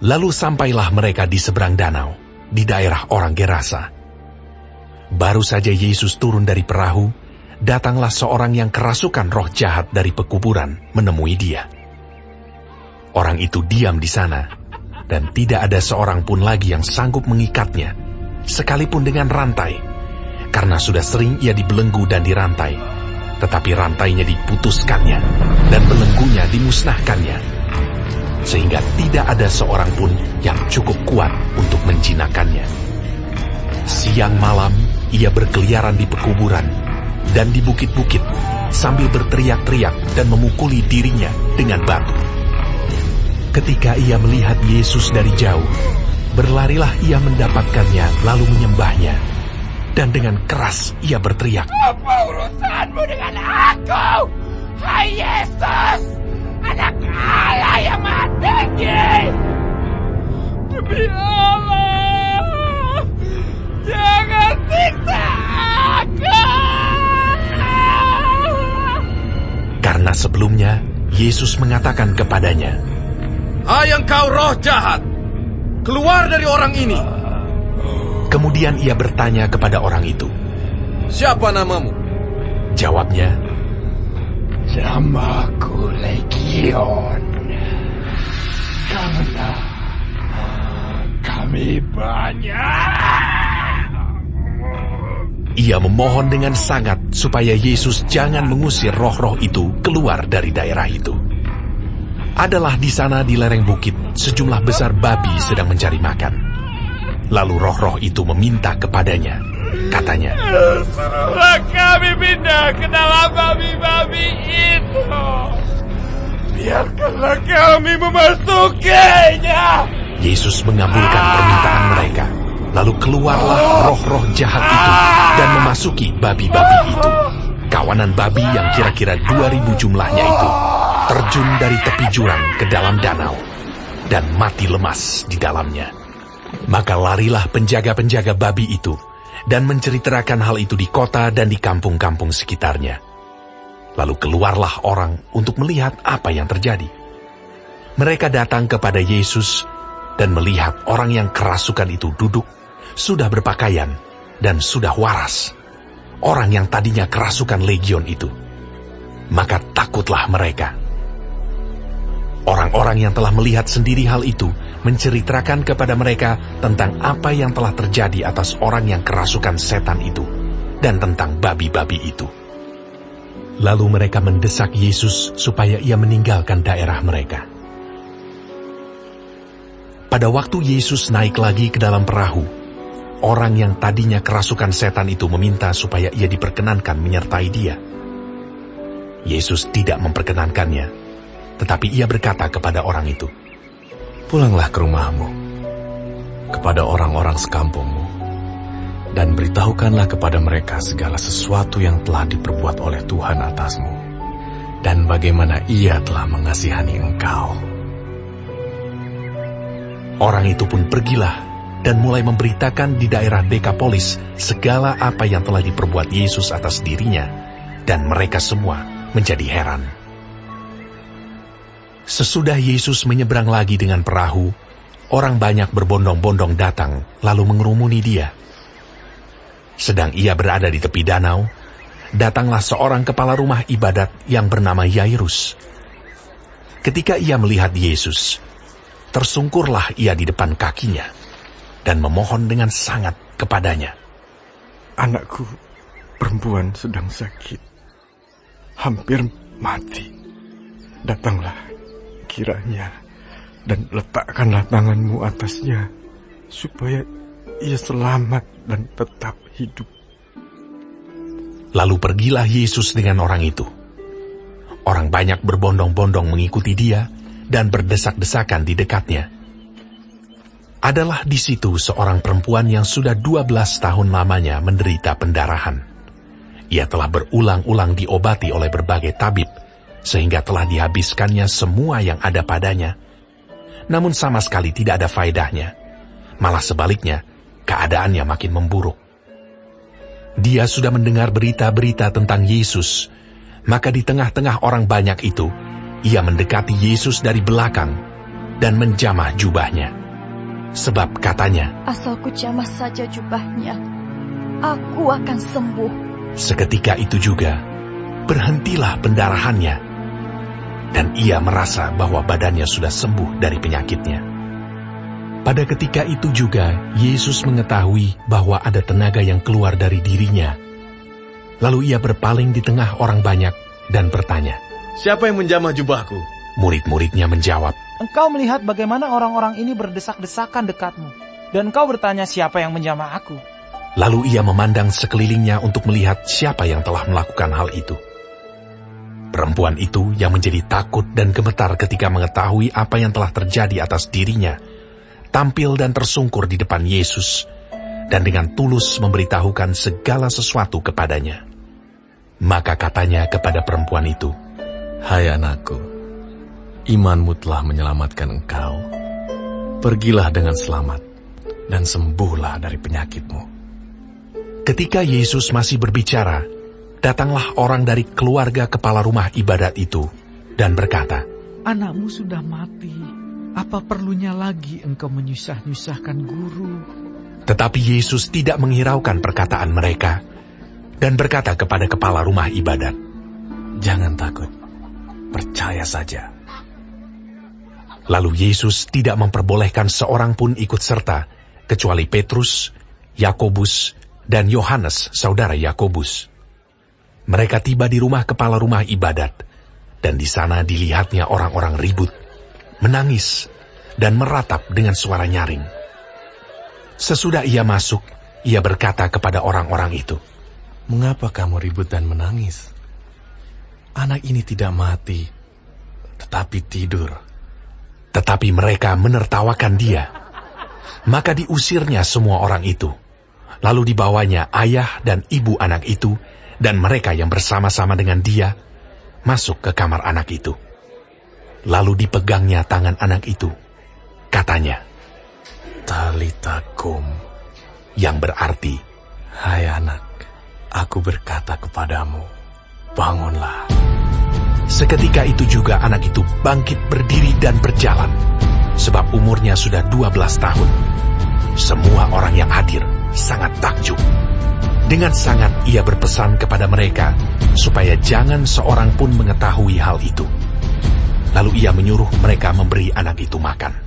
Lalu sampailah mereka di seberang danau, di daerah orang Gerasa. Baru saja Yesus turun dari perahu, datanglah seorang yang kerasukan roh jahat dari pekuburan menemui dia. Orang itu diam di sana, dan tidak ada seorang pun lagi yang sanggup mengikatnya, sekalipun dengan rantai, karena sudah sering ia dibelenggu dan dirantai, tetapi rantainya diputuskannya, dan belenggunya dimusnahkannya, sehingga tidak ada seorang pun yang cukup kuat untuk menjinakkannya. Siang malam ia berkeliaran di pekuburan dan di bukit-bukit sambil berteriak-teriak dan memukuli dirinya dengan batu. Ketika ia melihat Yesus dari jauh, berlarilah ia mendapatkannya lalu menyembahnya, dan dengan keras ia berteriak, "Apa urusanmu dengan aku, hai Yesus, Anak Allah yang Maha Tinggi? Demi Allah, jangan siksa aku!" Karena sebelumnya Yesus mengatakan kepadanya, "Hai engkau roh jahat, keluar dari orang ini." Kemudian ia bertanya kepada orang itu, "Siapa namamu?" Jawabnya, "Namaku Legion, karena kami banyak." Ia memohon dengan sangat supaya Yesus jangan mengusir roh-roh itu keluar dari daerah itu. Adalah di sana di lereng bukit sejumlah besar babi sedang mencari makan. Lalu roh-roh itu meminta kepadanya, katanya, "Suruhlah kami pindah ke dalam babi-babi itu. Biarkanlah kami memasukinya." Yesus mengabulkan permintaan mereka. Lalu keluarlah roh-roh jahat itu dan memasuki babi-babi itu. Kawanan babi yang kira-kira 2.000 jumlahnya itu terjun dari tepi jurang ke dalam danau dan mati lemas di dalamnya. Maka larilah penjaga-penjaga babi itu dan menceritakan hal itu di kota dan di kampung-kampung sekitarnya. Lalu keluarlah orang untuk melihat apa yang terjadi. Mereka datang kepada Yesus dan melihat orang yang kerasukan itu duduk, sudah berpakaian, dan sudah waras. Orang yang tadinya kerasukan legion itu. Maka takutlah mereka. Orang-orang yang telah melihat sendiri hal itu menceritakan kepada mereka tentang apa yang telah terjadi atas orang yang kerasukan setan itu dan tentang babi-babi itu. Lalu mereka mendesak Yesus supaya ia meninggalkan daerah mereka. Pada waktu Yesus naik lagi ke dalam perahu, orang yang tadinya kerasukan setan itu meminta supaya ia diperkenankan menyertai dia. Yesus tidak memperkenankannya, tetapi ia berkata kepada orang itu, "Pulanglah ke rumahmu, kepada orang-orang sekampungmu, dan beritahukanlah kepada mereka segala sesuatu yang telah diperbuat oleh Tuhan atasmu, dan bagaimana Ia telah mengasihani engkau." Orang itu pun pergilah dan mulai memberitakan di daerah Dekapolis segala apa yang telah diperbuat Yesus atas dirinya, dan mereka semua menjadi heran. Sesudah Yesus menyeberang lagi dengan perahu, orang banyak berbondong-bondong datang lalu mengerumuni dia. Sedang ia berada di tepi danau, datanglah seorang kepala rumah ibadat yang bernama Yairus. Ketika ia melihat Yesus, tersungkurlah ia di depan kakinya dan memohon dengan sangat kepadanya, "Anakku perempuan sedang sakit, hampir mati. Datanglah kiranya dan letakkanlah tanganmu atasnya, supaya ia selamat dan tetap hidup." Lalu pergilah Yesus dengan orang itu. Orang banyak berbondong-bondong mengikuti dia dan berdesak-desakan di dekatnya. Adalah di situ seorang perempuan yang sudah 12 tahun lamanya menderita pendarahan. Ia telah berulang-ulang diobati oleh berbagai tabib, sehingga telah dihabiskannya semua yang ada padanya. Namun sama sekali tidak ada faedahnya. Malah sebaliknya, keadaannya makin memburuk. Dia sudah mendengar berita-berita tentang Yesus, maka di tengah-tengah orang banyak itu, ia mendekati Yesus dari belakang, dan menjamah jubahnya. Sebab katanya, asal ku jamah saja jubahnya, aku akan sembuh. seketika itu juga berhentilah pendarahannya, dan ia merasa bahwa badannya sudah sembuh dari penyakitnya. Pada ketika itu juga Yesus mengetahui bahwa ada tenaga yang keluar dari dirinya. Lalu ia berpaling di tengah orang banyak dan bertanya, Siapa yang menjamah jubahku? Murid-muridnya menjawab, Engkau melihat bagaimana orang-orang ini berdesak-desakan dekatmu, dan engkau bertanya siapa yang menjamah aku. Lalu ia memandang sekelilingnya untuk melihat siapa yang telah melakukan hal itu. Perempuan itu yang menjadi takut dan gemetar ketika mengetahui apa yang telah terjadi atas dirinya, tampil dan tersungkur di depan Yesus, dan dengan tulus memberitahukan segala sesuatu kepadanya. Maka katanya kepada perempuan itu, Hai anakku, imanmu telah menyelamatkan engkau. Pergilah dengan selamat, dan sembuhlah dari penyakitmu. Ketika Yesus masih berbicara, datanglah orang dari keluarga kepala rumah ibadat itu, dan berkata, Anakmu sudah mati. Apa perlunya lagi engkau menyusah-nyusahkan guru? Tetapi Yesus tidak menghiraukan perkataan mereka, dan berkata kepada kepala rumah ibadat, Jangan takut, percaya saja. Lalu Yesus tidak memperbolehkan seorang pun ikut serta, kecuali Petrus, Yakobus, dan Yohanes, saudara Yakobus. Mereka tiba di rumah kepala rumah ibadat, dan di sana dilihatnya orang-orang ribut, menangis, dan meratap dengan suara nyaring. Sesudah ia masuk, ia berkata kepada orang-orang itu, Mengapa kamu ribut dan menangis? Anak ini tidak mati, tetapi tidur. Tetapi mereka menertawakan dia. Maka diusirnya semua orang itu. Lalu dibawanya ayah dan ibu anak itu, dan mereka yang bersama-sama dengan dia, masuk ke kamar anak itu. Lalu dipegangnya tangan anak itu. Katanya, Talita kum, yang berarti, Hai anak, aku berkata kepadamu, bangunlah. seketika itu juga anak itu bangkit berdiri dan berjalan, sebab umurnya sudah 12 tahun. Semua orang yang hadir sangat takjub. Dengan sangat ia berpesan kepada mereka, supaya jangan seorang pun mengetahui hal itu. Lalu ia menyuruh mereka memberi anak itu makan.